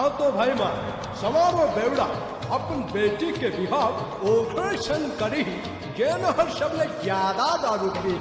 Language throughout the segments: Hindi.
हाँ तो भाई माँ समारोह बेवड़ा अपन बेटी के विवाह ऑपरेशन करी गेन हर सबले ज्यादा दारू पी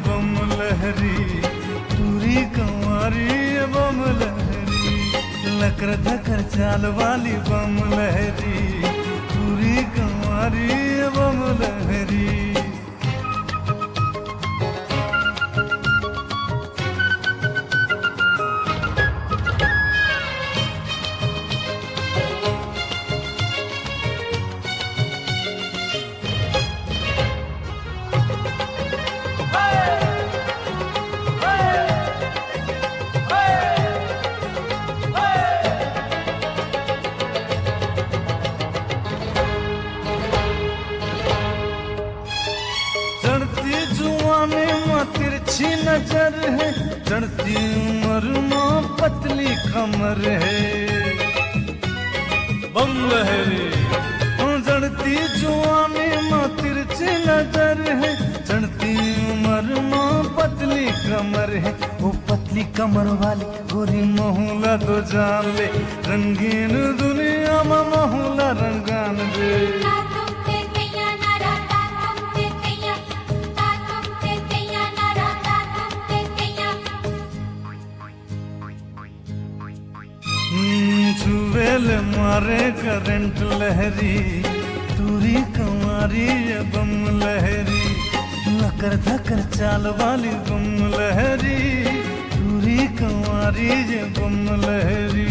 बम लहरी टूरी कंवारी बम लहरी लकर धकर चाल वाली बम लहरी टूरी कंवारी बम लहरी तिरछी नजर है चढ़ती उम्र माँ पतली कमर है बम लहरी चढ़ती जुआनी माँ तिरछी नजर है चढ़ती उम्र माँ पतली कमर है वो पतली कमर वाली गोरी महूला तो जान ले रंगीन दुनिया में महूला रंगान दे छुवेल मारे करंट लहरी टूरी कंवारी बम लहरी लकर धकर चाल वाली बम लहरी टूरी कंवारी बम लहरी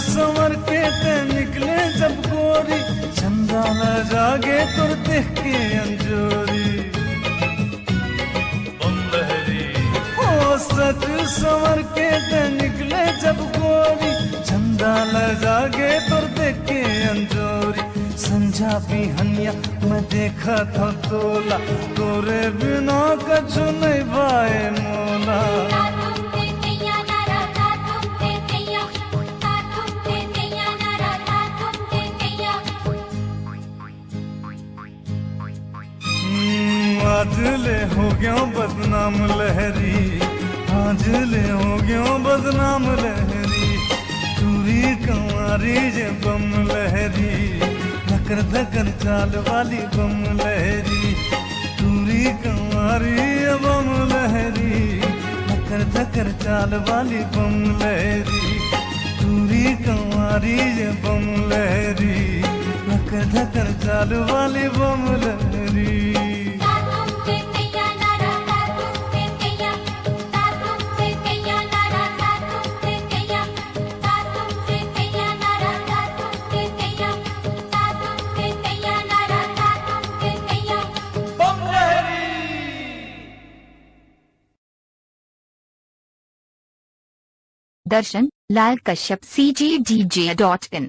संवर के ते निकले जब गोरी चंदा न जागे तुर देख के अंजोरी बम लहरी ओ सच संवर के ते निकले जब गोरी चंदा न जागे तुर देख के अंजोरी संजा बिहनिया मैं देखा था तोला तोरे बिना कछु नहीं भाए मोला आज ले हो गया बदनाम लहरी आज ले हो गया बदनाम लहरी टूरी कंवारी बम लहरी धकर धकर चाल वाली बम लहरी टूरी कंवारी बम लहरी धकर धकर चाल वाली बम लहरी टूरी कंवारी बम लहरी धकर धकर चाल वाली बम लहरी दर्शन लाल कश्यप CGDJ.in